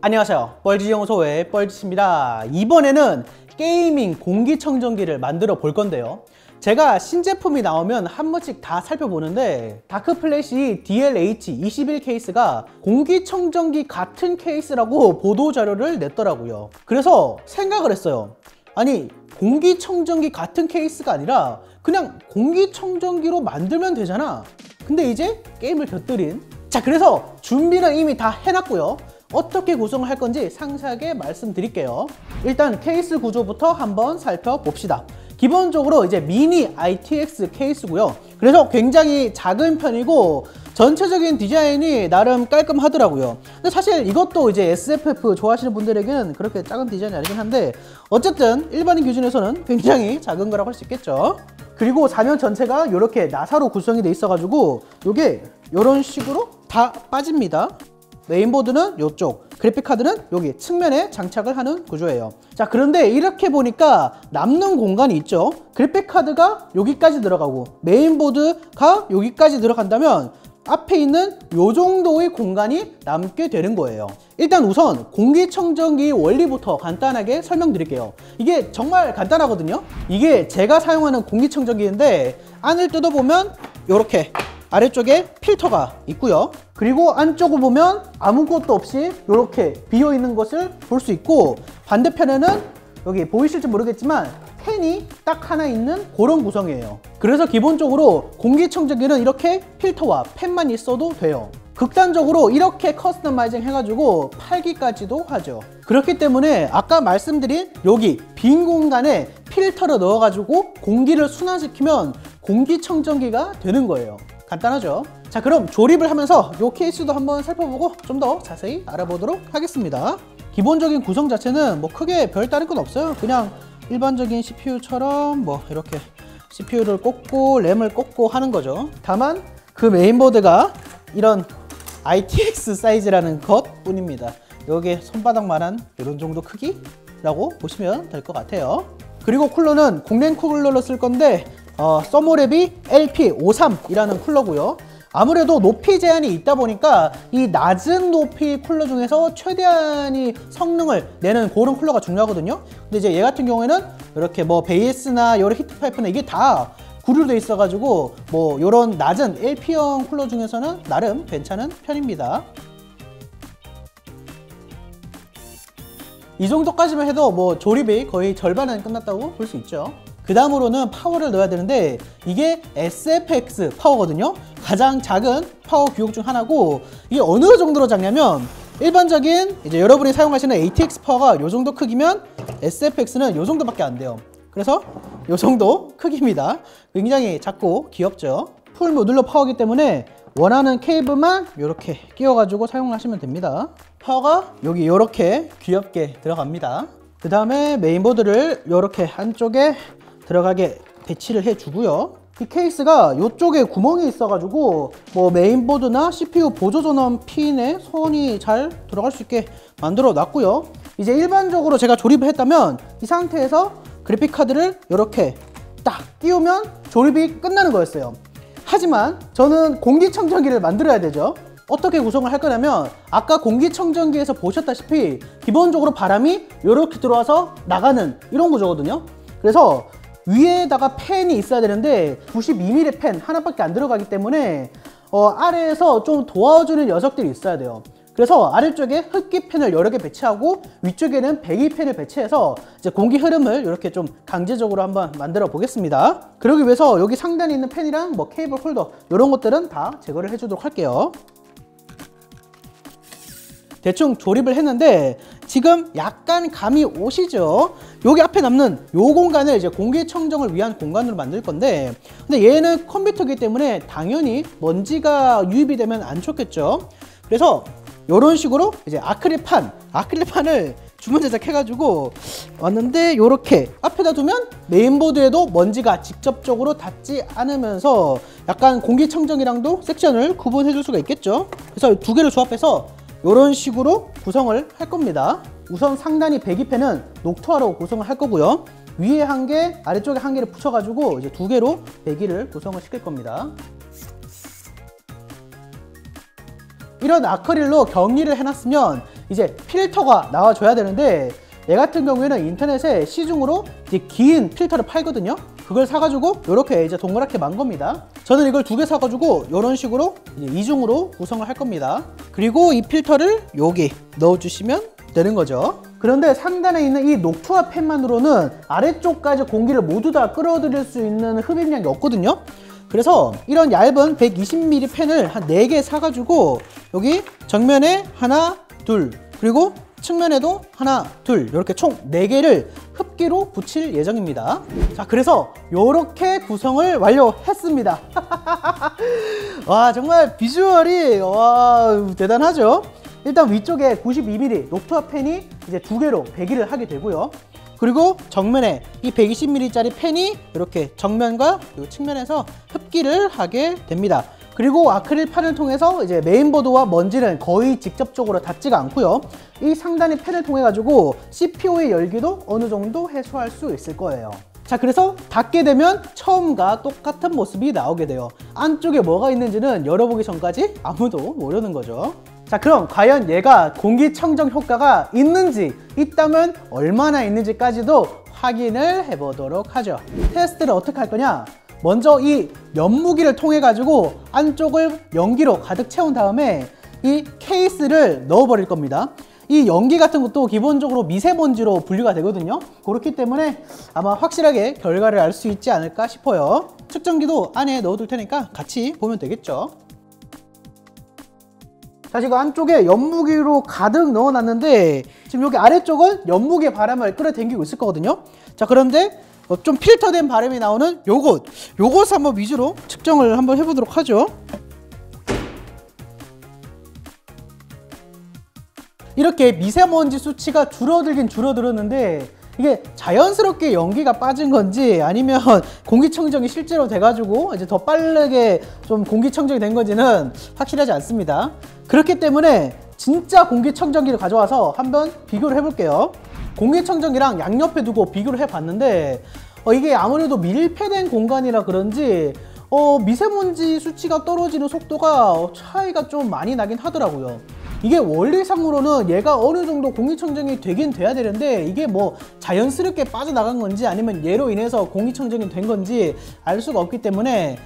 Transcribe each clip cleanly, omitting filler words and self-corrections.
안녕하세요, 뻘지정소의 뻘짓입니다. 이번에는 게이밍 공기청정기를 만들어 볼 건데요, 제가 신제품이 나오면 한 번씩 다 살펴보는데 다크플래시 DLH21 케이스가 공기청정기 같은 케이스라고 보도자료를 냈더라고요. 그래서 생각을 했어요. 아니, 공기청정기 같은 케이스가 아니라 그냥 공기청정기로 만들면 되잖아. 근데 이제 게임을 곁들인, 자, 그래서 준비는 이미 다 해놨고요. 어떻게 구성을 할 건지 상세하게 말씀드릴게요. 일단 케이스 구조부터 한번 살펴봅시다. 기본적으로 이제 미니 ITX 케이스고요. 그래서 굉장히 작은 편이고 전체적인 디자인이 나름 깔끔하더라고요. 근데 사실 이것도 이제 SFF 좋아하시는 분들에게는 그렇게 작은 디자인이 아니긴 한데 어쨌든 일반인 기준에서는 굉장히 작은 거라고 할 수 있겠죠. 그리고 사면 전체가 이렇게 나사로 구성이 돼 있어가지고 이게 이런 식으로 다 빠집니다. 메인보드는 이쪽, 그래픽카드는 여기 측면에 장착을 하는 구조예요. 자, 그런데 이렇게 보니까 남는 공간이 있죠. 그래픽카드가 여기까지 들어가고 메인보드가 여기까지 들어간다면 앞에 있는 이 정도의 공간이 남게 되는 거예요. 일단 우선 공기청정기 원리부터 간단하게 설명드릴게요. 이게 정말 간단하거든요. 이게 제가 사용하는 공기청정기인데 안을 뜯어보면 이렇게 아래쪽에 필터가 있고요. 그리고 안쪽을 보면 아무것도 없이 이렇게 비어있는 것을 볼 수 있고, 반대편에는 여기 보이실지 모르겠지만 팬이 딱 하나 있는 그런 구성이에요. 그래서 기본적으로 공기청정기는 이렇게 필터와 팬만 있어도 돼요. 극단적으로 이렇게 커스터마이징 해가지고 팔기까지도 하죠. 그렇기 때문에 아까 말씀드린 여기 빈 공간에 필터를 넣어가지고 공기를 순환시키면 공기청정기가 되는 거예요. 간단하죠? 자, 그럼 조립을 하면서 이 케이스도 한번 살펴보고 좀 더 자세히 알아보도록 하겠습니다. 기본적인 구성 자체는 뭐 크게 별다른 건 없어요. 그냥 일반적인 CPU처럼 뭐 이렇게 CPU를 꽂고 램을 꽂고 하는 거죠. 다만 그 메인보드가 이런 ITX 사이즈라는 것 뿐입니다. 요게 손바닥만한 이런 정도 크기라고 보시면 될 것 같아요. 그리고 쿨러는 공랭 쿨러로 쓸 건데 서모랩이 LP53이라는 쿨러고요. 아무래도 높이 제한이 있다 보니까 이 낮은 높이 쿨러 중에서 최대한의 성능을 내는 그런 쿨러가 중요하거든요. 근데 이제 얘 같은 경우에는 이렇게 뭐 베이스나 여러 히트 파이프나 이게 다 구류되어 있어가지고 뭐 이런 낮은 LP형 쿨러 중에서는 나름 괜찮은 편입니다. 이 정도까지만 해도 뭐 조립이 거의 절반은 끝났다고 볼 수 있죠. 그 다음으로는 파워를 넣어야 되는데 이게 SFX 파워거든요. 가장 작은 파워 규격 중 하나고, 이게 어느 정도로 작냐면 일반적인 이제 여러분이 사용하시는 ATX 파워가 이 정도 크기면 SFX는 이 정도밖에 안 돼요. 그래서 이 정도 크기입니다. 굉장히 작고 귀엽죠. 풀 모듈러 파워이기 때문에 원하는 케이블만 이렇게 끼워가지고 사용하시면 됩니다. 파워가 여기 이렇게 귀엽게 들어갑니다. 그 다음에 메인보드를 이렇게 한쪽에 들어가게 배치를 해주고요. 이 케이스가 이쪽에 구멍이 있어가지고 뭐 메인보드나 CPU 보조전원 핀에 선이 잘 들어갈 수 있게 만들어 놨고요. 이제 일반적으로 제가 조립을 했다면 이 상태에서 그래픽카드를 이렇게 딱 끼우면 조립이 끝나는 거였어요. 하지만 저는 공기청정기를 만들어야 되죠. 어떻게 구성을 할 거냐면 아까 공기청정기에서 보셨다시피 기본적으로 바람이 이렇게 들어와서 나가는 이런 구조거든요. 그래서 위에다가 팬이 있어야 되는데 92mm 팬 하나밖에 안 들어가기 때문에 아래에서 좀 도와주는 녀석들이 있어야 돼요. 그래서 아래쪽에 흡기 팬을 여러 개 배치하고 위쪽에는 배기 팬을 배치해서 이제 공기 흐름을 이렇게 좀 강제적으로 한번 만들어 보겠습니다. 그러기 위해서 여기 상단에 있는 팬이랑 뭐 케이블 홀더 이런 것들은 다 제거를 해주도록 할게요. 대충 조립을 했는데 지금 약간 감이 오시죠? 여기 앞에 남는 요 공간을 이제 공기청정을 위한 공간으로 만들 건데, 근데 얘는 컴퓨터이기 때문에 당연히 먼지가 유입이 되면 안 좋겠죠. 그래서 이런 식으로 이제 아크릴판을 주문 제작해가지고 왔는데, 요렇게 앞에다 두면 메인보드에도 먼지가 직접적으로 닿지 않으면서 약간 공기청정기랑도 섹션을 구분해 줄 수가 있겠죠. 그래서 두 개를 조합해서 이런 식으로 구성을 할 겁니다. 우선 상단이 배기팬은 녹투화로 구성을 할 거고요. 위에 한 개, 아래쪽에 한 개를 붙여가지고 이제 두 개로 배기를 구성을 시킬 겁니다. 이런 아크릴로 격리를 해놨으면 이제 필터가 나와줘야 되는데, 얘 같은 경우에는 인터넷에 시중으로 이제 긴 필터를 팔거든요. 그걸 사가지고 이렇게 이제 동그랗게 만 겁니다. 저는 이걸 2개 사가지고 이런 식으로 이제 이중으로 구성을 할 겁니다. 그리고 이 필터를 여기 넣어주시면 되는 거죠. 그런데 상단에 있는 이 녹투아 팬만으로는 아래쪽까지 공기를 모두 다 끌어들일 수 있는 흡입력이 없거든요. 그래서 이런 얇은 120mm 팬을 한 4개 사가지고 여기 정면에 하나, 둘, 그리고 측면에도 하나, 둘, 이렇게 총 4개를 흡기로 붙일 예정입니다. 자, 그래서 이렇게 구성을 완료했습니다. 와, 정말 비주얼이 와 대단하죠? 일단 위쪽에 92mm 녹투아 팬이 이제 2개로 배기를 하게 되고요. 그리고 정면에 이 120mm짜리 팬이 이렇게 정면과 그리고 측면에서 흡기를 하게 됩니다. 그리고 아크릴판을 통해서 이제 메인보드와 먼지는 거의 직접적으로 닿지가 않고요. 이 상단의 팬을 통해 가지고 CPU의 열기도 어느 정도 해소할 수 있을 거예요. 자, 그래서 닫게 되면 처음과 똑같은 모습이 나오게 돼요. 안쪽에 뭐가 있는지는 열어보기 전까지 아무도 모르는 거죠. 자, 그럼 과연 얘가 공기청정 효과가 있는지, 있다면 얼마나 있는지까지도 확인을 해보도록 하죠. 테스트를 어떻게 할 거냐? 먼저 이 연무기를 통해 가지고 안쪽을 연기로 가득 채운 다음에 이 케이스를 넣어 버릴 겁니다. 이 연기 같은 것도 기본적으로 미세먼지로 분류가 되거든요. 그렇기 때문에 아마 확실하게 결과를 알 수 있지 않을까 싶어요. 측정기도 안에 넣어둘 테니까 같이 보면 되겠죠. 자, 지금 안쪽에 연무기로 가득 넣어놨는데 지금 여기 아래쪽은 연무기의 바람을 끌어당기고 있을 거거든요. 자, 그런데 좀 필터된 바람이 나오는 요것을 한번 위주로 측정을 한번 해보도록 하죠. 이렇게 미세먼지 수치가 줄어들긴 줄어들었는데 이게 자연스럽게 연기가 빠진 건지 아니면 공기청정이 실제로 돼가지고 이제 더 빠르게 좀 공기청정이 된 건지는 확실하지 않습니다. 그렇기 때문에 진짜 공기청정기를 가져와서 한번 비교를 해볼게요. 공기청정기랑 양옆에 두고 비교를 해봤는데 이게 아무래도 밀폐된 공간이라 그런지 미세먼지 수치가 떨어지는 속도가 차이가 좀 많이 나긴 하더라고요. 이게 원리상으로는 얘가 어느 정도 공기청정이 되긴 돼야 되는데 이게 뭐 자연스럽게 빠져나간 건지 아니면 얘로 인해서 공기청정이 된 건지 알 수가 없기 때문에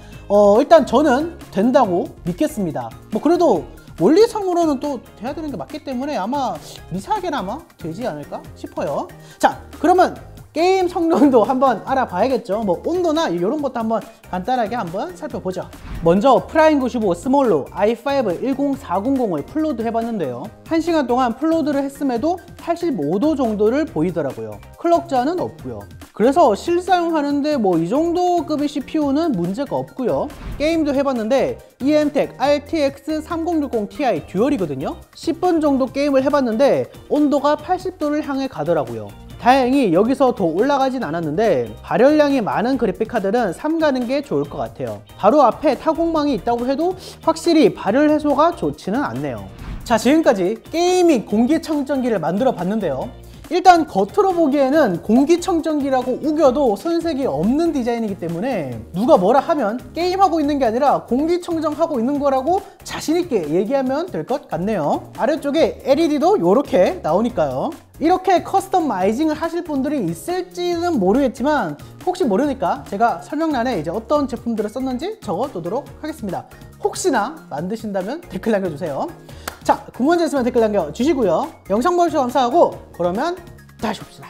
일단 저는 된다고 믿겠습니다. 뭐 그래도 원리상으로는 또 돼야 되는 게 맞기 때문에 아마 미세하게나마 되지 않을까 싶어요. 자, 그러면 게임 성능도 한번 알아봐야겠죠. 뭐 온도나 이런 것도 한번 간단하게 한번 살펴보죠. 먼저 프라임95 스몰로 i5 10400을 플로드 해봤는데요. 1시간 동안 플로드를 했음에도 85도 정도를 보이더라고요. 클럭 제한은 없고요. 그래서 실사용하는데 뭐 이 정도 급의 CPU는 문제가 없고요. 게임도 해봤는데 EMTEC RTX 3060 Ti 듀얼이거든요. 10분 정도 게임을 해봤는데 온도가 80도를 향해 가더라고요. 다행히 여기서 더 올라가진 않았는데 발열량이 많은 그래픽카드는 삼가는 게 좋을 것 같아요. 바로 앞에 타공망이 있다고 해도 확실히 발열 해소가 좋지는 않네요. 자, 지금까지 게이밍 공기청정기를 만들어 봤는데요. 일단 겉으로 보기에는 공기청정기라고 우겨도 손색이 없는 디자인이기 때문에 누가 뭐라 하면 게임하고 있는 게 아니라 공기청정하고 있는 거라고 자신있게 얘기하면 될 것 같네요. 아래쪽에 LED도 이렇게 나오니까요. 이렇게 커스터마이징을 하실 분들이 있을지는 모르겠지만 혹시 모르니까 제가 설명란에 이제 어떤 제품들을 썼는지 적어두도록 하겠습니다. 혹시나 만드신다면 댓글 남겨주세요. 자, 궁금한 점 있으면 댓글 남겨주시고요. 영상 봐주셔서 감사하고 그러면 다시 봅시다.